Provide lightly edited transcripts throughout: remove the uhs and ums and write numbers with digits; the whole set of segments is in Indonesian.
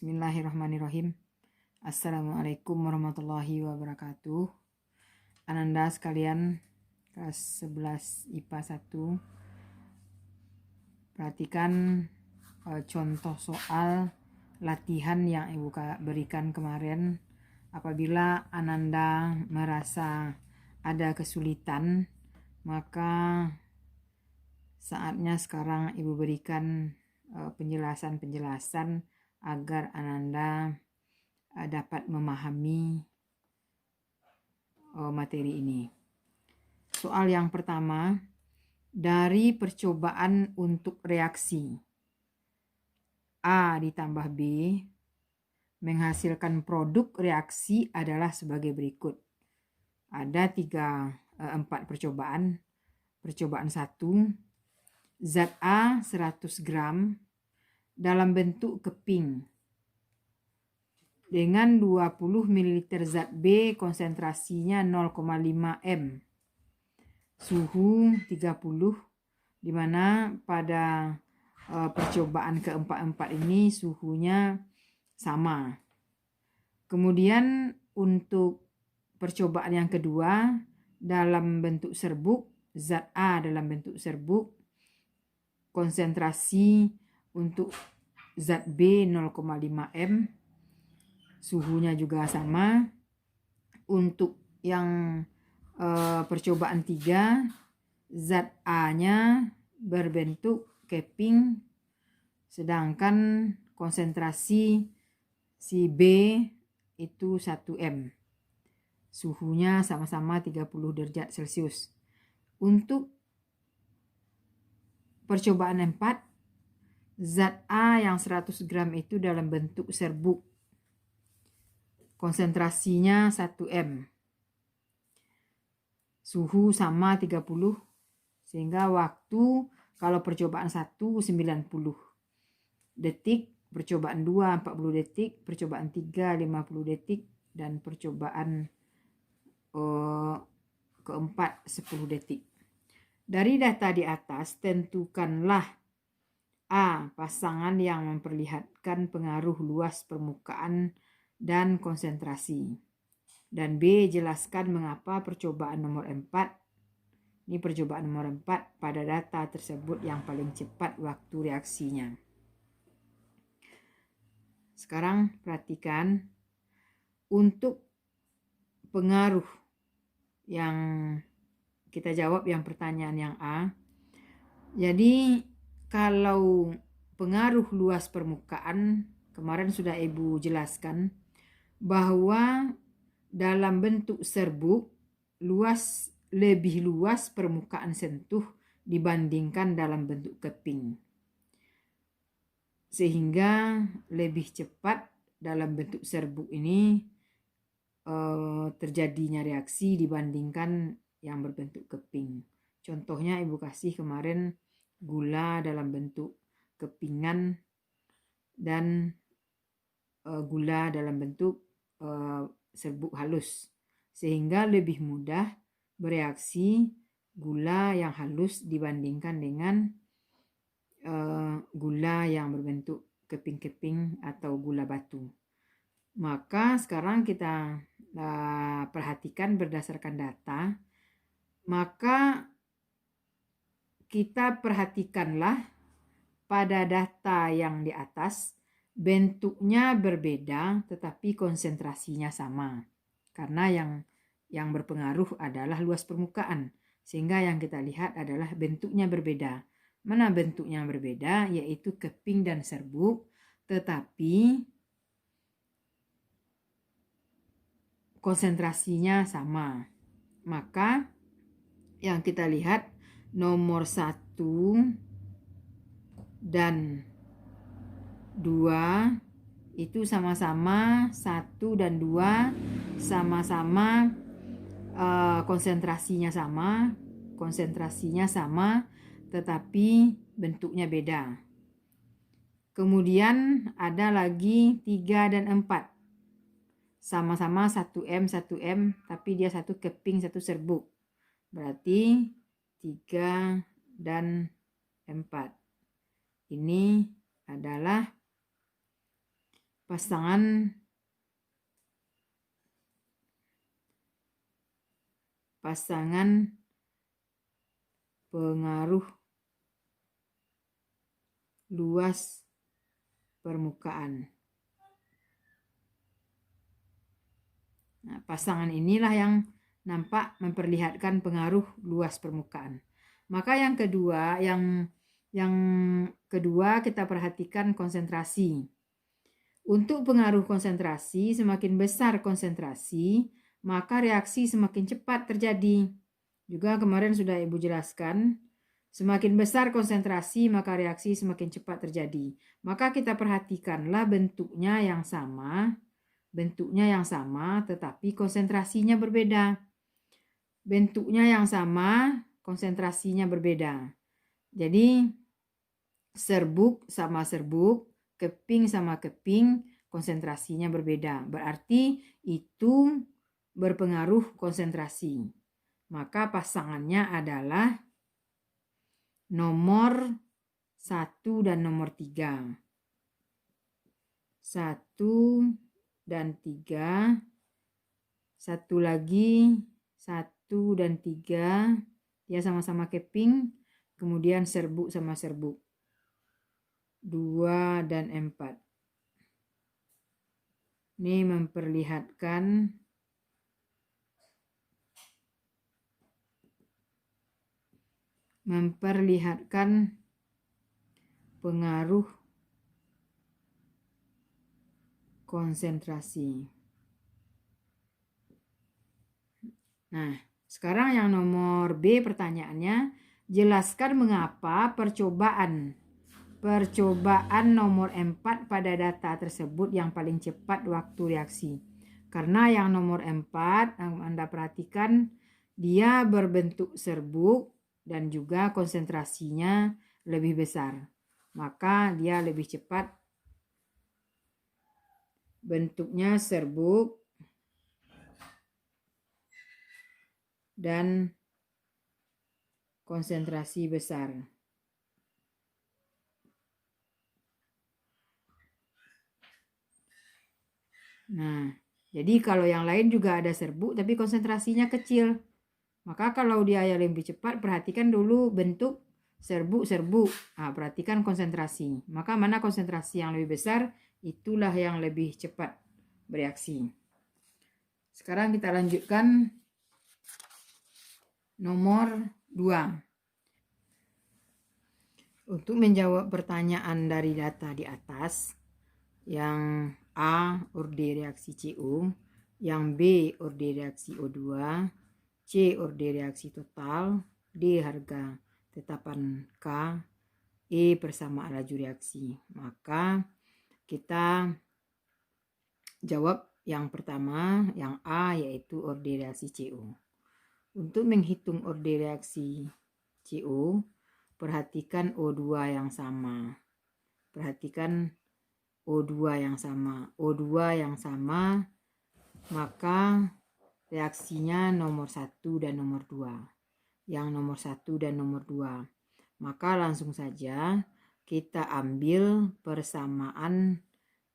Bismillahirrahmanirrahim. Assalamualaikum warahmatullahi wabarakatuh. Ananda sekalian, kelas 11 IPA 1. Perhatikan contoh soal latihan yang Ibu berikan kemarin. Apabila Ananda merasa ada kesulitan, maka saatnya sekarang Ibu berikan penjelasan-penjelasan agar Ananda dapat memahami materi ini. Soal yang pertama, dari percobaan untuk reaksi A ditambah B menghasilkan produk reaksi adalah sebagai berikut. Ada 4 percobaan. Percobaan 1, zat A 100 gram dalam bentuk keping dengan 20 ml zat B konsentrasinya 0,5 m, suhu 30, dimana pada percobaan keempat ini suhunya sama. Kemudian untuk percobaan yang kedua, dalam bentuk serbuk, zat A dalam bentuk serbuk, konsentrasi untuk zat B 0,5 m, suhunya juga sama. Untuk yang percobaan 3, zat A-nya berbentuk keping, sedangkan konsentrasi si B itu 1 m, suhunya sama-sama 30 derajat Celcius. Untuk percobaan 4, zat A yang 100 gram itu dalam bentuk serbuk, konsentrasinya 1 m, suhu sama 30, sehingga waktu kalau percobaan 1 90 detik, percobaan 2 40 detik, percobaan 3 50 detik, dan percobaan keempat 10 detik. Dari data di atas, tentukanlah A, pasangan yang memperlihatkan pengaruh luas permukaan dan konsentrasi. Dan B, jelaskan mengapa percobaan nomor 4, ini percobaan nomor 4, pada data tersebut yang paling cepat waktu reaksinya. Sekarang perhatikan untuk pengaruh yang kita jawab yang pertanyaan yang A. Jadi kalau pengaruh luas permukaan, kemarin sudah Ibu jelaskan bahwa dalam bentuk serbuk lebih luas permukaan sentuh dibandingkan dalam bentuk keping, sehingga lebih cepat dalam bentuk serbuk ini terjadinya reaksi dibandingkan yang berbentuk keping. Contohnya Ibu kasih kemarin gula dalam bentuk kepingan dan gula dalam bentuk serbuk halus, sehingga lebih mudah bereaksi gula yang halus dibandingkan dengan gula yang berbentuk keping-keping atau gula batu. Maka sekarang kita perhatikan berdasarkan data, maka kita perhatikanlah pada data yang di atas bentuknya berbeda tetapi konsentrasinya sama, karena yang berpengaruh adalah luas permukaan, sehingga yang kita lihat adalah bentuknya berbeda. Mana bentuknya berbeda? Yaitu keping dan serbuk, tetapi konsentrasinya sama. Maka yang kita lihat nomor 1 dan 2 itu sama-sama, 1 dan 2 sama-sama konsentrasinya sama, tetapi bentuknya beda. Kemudian ada lagi 3 dan 4. Sama-sama 1 m, tapi dia satu keping, satu serbuk. Berarti 3 dan 4. Ini adalah pasangan pengaruh luas permukaan. Nah, pasangan inilah yang nampak memperlihatkan pengaruh luas permukaan. Maka yang kedua kita perhatikan konsentrasi. Untuk pengaruh konsentrasi, semakin besar konsentrasi, maka reaksi semakin cepat terjadi. Juga kemarin sudah Ibu jelaskan, semakin besar konsentrasi, maka reaksi semakin cepat terjadi. Maka kita perhatikanlah bentuknya yang sama, tetapi konsentrasinya berbeda. Bentuknya yang sama, konsentrasinya berbeda. Jadi, serbuk sama serbuk, keping sama keping, konsentrasinya berbeda. Berarti itu berpengaruh konsentrasi. Maka pasangannya adalah nomor 1 dan nomor 3. 1 dan 3. Satu lagi 1 dan 3. Dia sama-sama keping. Kemudian serbuk sama serbuk. 2 dan 4. Ini memperlihatkan pengaruh konsentrasi. Nah, sekarang yang nomor B pertanyaannya, jelaskan mengapa percobaan nomor 4 pada data tersebut yang paling cepat waktu reaksi. Karena yang nomor 4, Anda perhatikan, dia berbentuk serbuk dan juga konsentrasinya lebih besar. Maka dia lebih cepat, bentuknya serbuk dan konsentrasi besar. Nah, jadi kalau yang lain juga ada serbuk tapi konsentrasinya kecil. Maka kalau dia yang lebih cepat, perhatikan dulu bentuk serbuk-serbuk. Nah, perhatikan konsentrasi. Maka mana konsentrasi yang lebih besar, itulah yang lebih cepat bereaksi. Sekarang kita lanjutkan nomor 2. Untuk menjawab pertanyaan dari data di atas, yang A orde reaksi CO, yang B orde reaksi O2, C orde reaksi total, D harga tetapan K, E persamaan laju reaksi. Maka kita jawab yang pertama, yang A, yaitu orde reaksi CO. Untuk menghitung orde reaksi CO, perhatikan O2 yang sama. Perhatikan O2 yang sama. O2 yang sama, maka reaksinya nomor 1 dan nomor 2. Yang nomor 1 dan nomor 2. Maka langsung saja kita ambil persamaan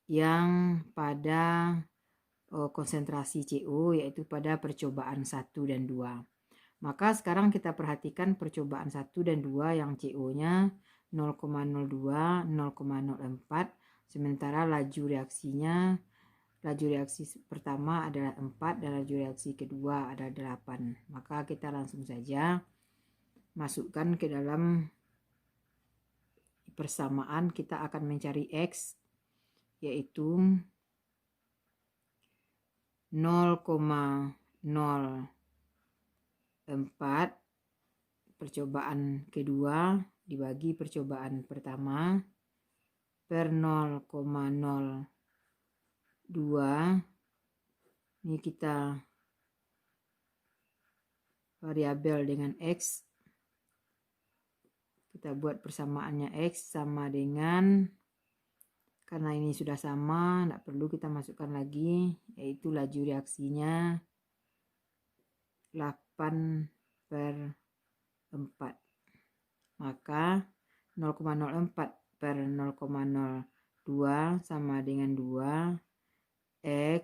yang pada konsentrasi CO, yaitu pada percobaan 1 dan 2. Maka sekarang kita perhatikan percobaan 1 dan 2 yang CO-nya 0,02, 0,04. Sementara laju reaksi pertama adalah 4 dan laju reaksi kedua adalah 8. Maka kita langsung saja masukkan ke dalam persamaan. Kita akan mencari X, yaitu 0,04 percobaan kedua dibagi percobaan pertama per 0,02. Ini kita variabel dengan X. Kita buat persamaannya X sama dengan, karena ini sudah sama, tidak perlu kita masukkan lagi, yaitu laju reaksinya 8/4. Maka 0,04 per 0,02 sama dengan 2,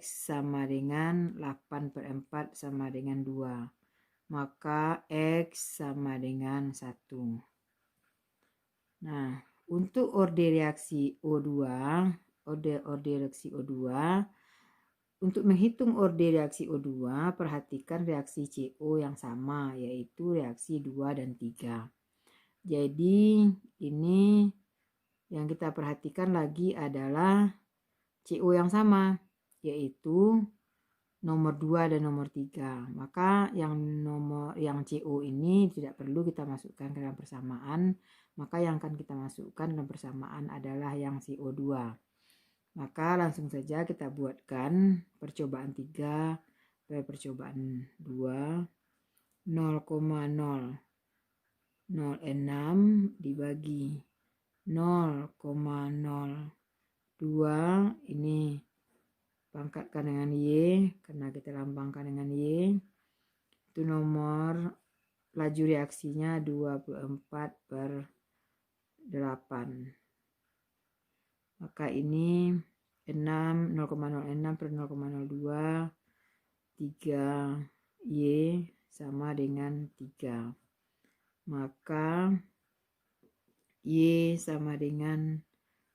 X sama dengan 8/4 sama dengan 2. Maka X sama dengan 1. Nah, untuk orde reaksi O2, untuk menghitung orde reaksi O2, perhatikan reaksi CO yang sama, yaitu reaksi 2 dan 3. Jadi, ini yang kita perhatikan lagi adalah CO yang sama, yaitu nomor 2 dan nomor 3. Maka yang CO ini tidak perlu kita masukkan ke dalam persamaan, maka yang akan kita masukkan dalam persamaan adalah yang CO2. Maka langsung saja kita buatkan percobaan 3 per percobaan 2, 0,006 dibagi 0,02, ini pangkatkan dengan Y karena kita lambangkan dengan Y. Itu nomor laju reaksinya 24/8. Maka ini 0,06 per 0,02, 3Y sama dengan 3. Maka Y sama dengan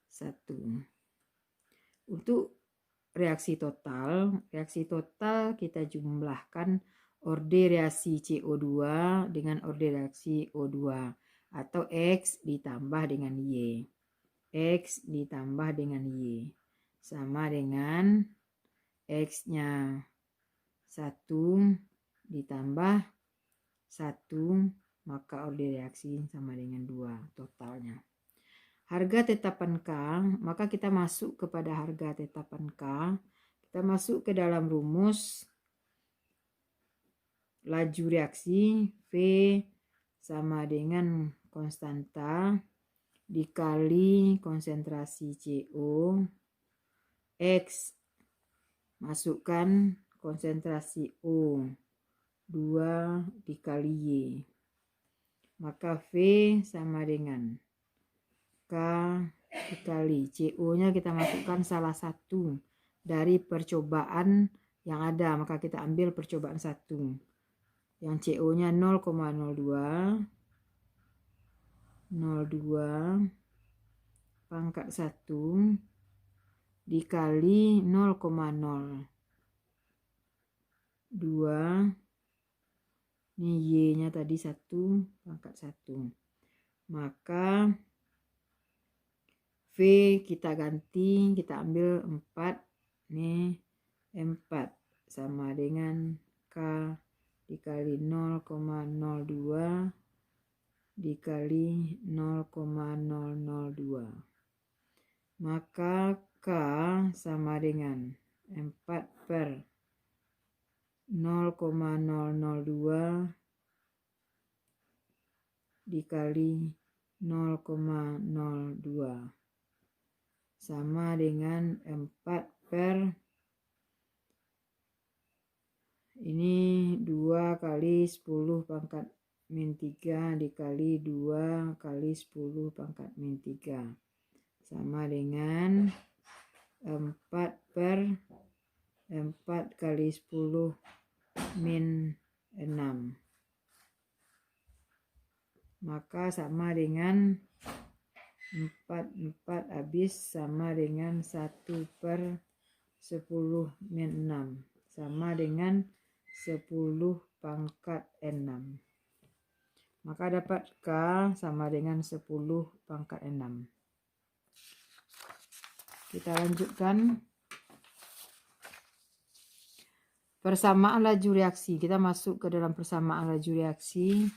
1. Untuk reaksi total kita jumlahkan orde reaksi CO2 dengan orde reaksi O2, atau X ditambah dengan Y. X ditambah dengan Y sama dengan X-nya 1 ditambah 1, maka orde reaksi sama dengan 2 totalnya. Harga tetapan K, maka kita masuk kepada harga tetapan K. Kita masuk ke dalam rumus laju reaksi V sama dengan konstanta dikali konsentrasi CO, X masukkan konsentrasi O 2 dikali Y. Maka V sama dengan K dikali CO-nya kita masukkan salah satu dari percobaan yang ada, maka kita ambil percobaan 1. Yang CO-nya 0,02 pangkat 1 dikali 0,02, ini Y-nya tadi 1 pangkat 1. Maka V kita ganti, kita ambil 4, nih 4 sama dengan K dikali 0,02 dikali 0,002. Maka K sama dengan 4 per 0,002 dikali 0,02 sama dengan 4 per, ini 2 kali 10 pangkat min 3 dikali 2 kali 10 pangkat min 3 sama dengan 4 per 4 kali 10 min 6. Maka sama dengan 4 habis sama dengan 1 per 10 min 6 sama dengan 10 pangkat 6. Maka dapat K sama dengan 10 pangkat 6. Kita lanjutkan persamaan laju reaksi. Kita masuk ke dalam persamaan laju reaksi.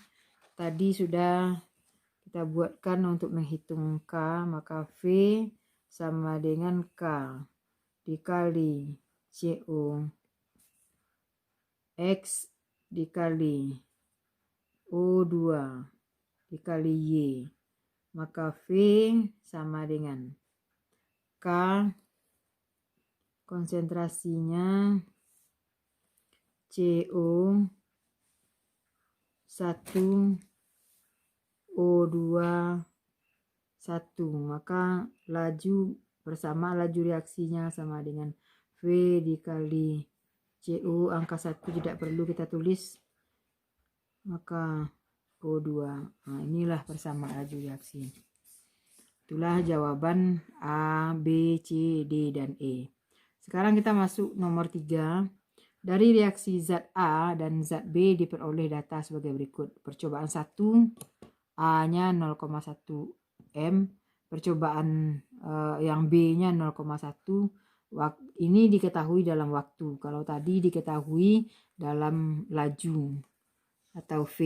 Tadi sudah kita buatkan untuk menghitung K, maka V sama dengan K dikali CO X dikali O2 dikali Y. Maka V sama dengan K konsentrasinya CO 1 O2 1, maka laju bersama laju reaksinya sama dengan V dikali CU angka 1 tidak perlu kita tulis, maka O2. Nah, inilah persamaan laju reaksi. Itulah jawaban A, B, C, D, dan E. Sekarang kita masuk nomor 3. Dari reaksi zat A dan zat B diperoleh data sebagai berikut. Percobaan 1, A-nya 0,1 M. Percobaan yang B-nya 0,1. Ini diketahui dalam waktu. Kalau tadi diketahui dalam laju atau V.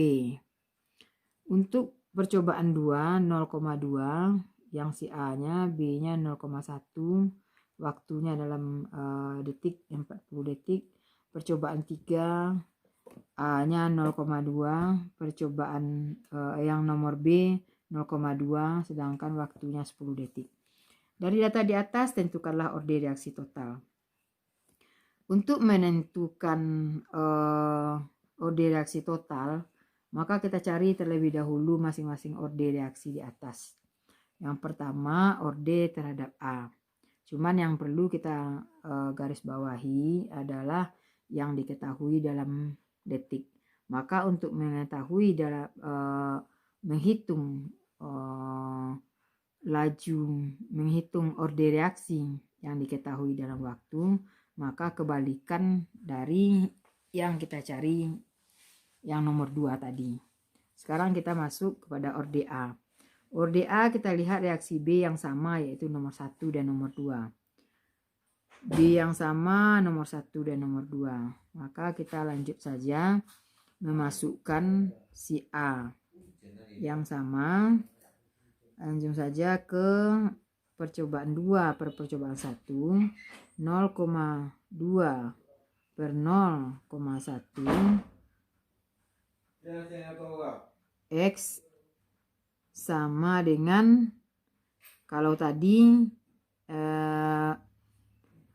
Untuk percobaan 2, 0,2. Yang si A-nya, B-nya 0,1. Waktunya dalam detik, 40 detik. Percobaan 3, A-nya 0,2. Percobaan yang nomor B 0,2, sedangkan waktunya 10 detik. Dari data di atas, tentukanlah order reaksi total. Untuk menentukan order reaksi total, maka kita cari terlebih dahulu masing-masing order reaksi di atas. Yang pertama, order terhadap A. Cuman yang perlu kita garis bawahi adalah yang diketahui dalam detik. Maka untuk mengetahui dalam menghitung laju, menghitung order reaksi yang diketahui dalam waktu, maka kebalikan dari yang kita cari yang nomor 2 tadi. Sekarang kita masuk kepada order A. Order A kita lihat reaksi B yang sama, yaitu nomor 1 dan nomor 2. B yang sama, nomor 1 dan nomor 2. Maka kita lanjut saja memasukkan si A yang sama. Langsung saja ke percobaan 2 per percobaan 1. 0,2 per 0,1 X sama dengan, kalau tadi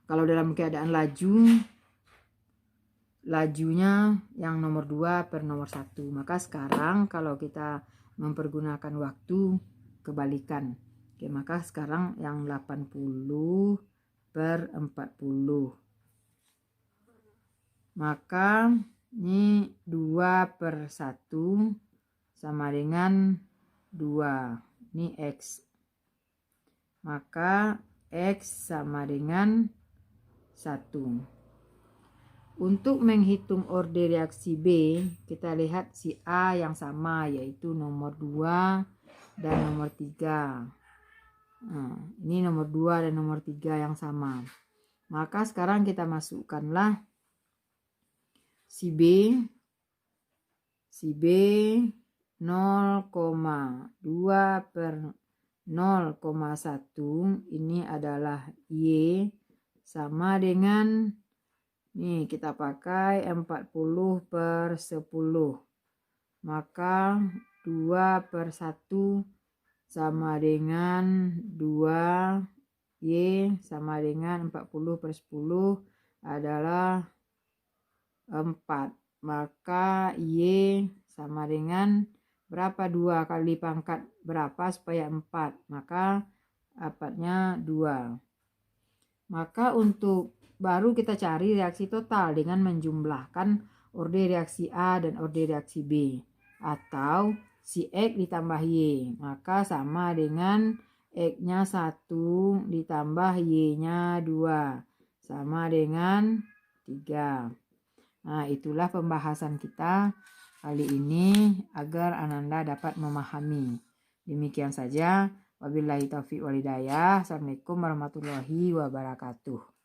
kalau dalam keadaan lajunya yang nomor 2 per nomor 1. Maka sekarang kalau kita mempergunakan waktu, kebalikan. Oke, maka sekarang yang 80 per 40. Maka ini 2 per 1 sama dengan 2. Ini X. Maka X sama dengan 1. Untuk menghitung order reaksi B, kita lihat si A yang sama, yaitu nomor 2 dan nomor 3. Nah, ini nomor 2 dan nomor 3 yang sama. Maka sekarang kita masukkanlah si B 0,2 per 0,1 ini adalah Y sama dengan, nih kita pakai 40 per 10. Maka 2 per 1 sama dengan 2. Y sama dengan 40 per 10 adalah 4. Maka Y sama dengan berapa? 2 kali pangkat berapa supaya 4? Maka dapatnya 2. Maka untuk baru kita cari reaksi total dengan menjumlahkan order reaksi A dan order reaksi B. Atau si X ditambah Y. Maka sama dengan X-nya 1 ditambah Y-nya 2. Sama dengan 3. Nah, itulah pembahasan kita kali ini agar Ananda dapat memahami. Demikian saja. Wabillahi taufiq wal hidayah. Assalamualaikum warahmatullahi wabarakatuh.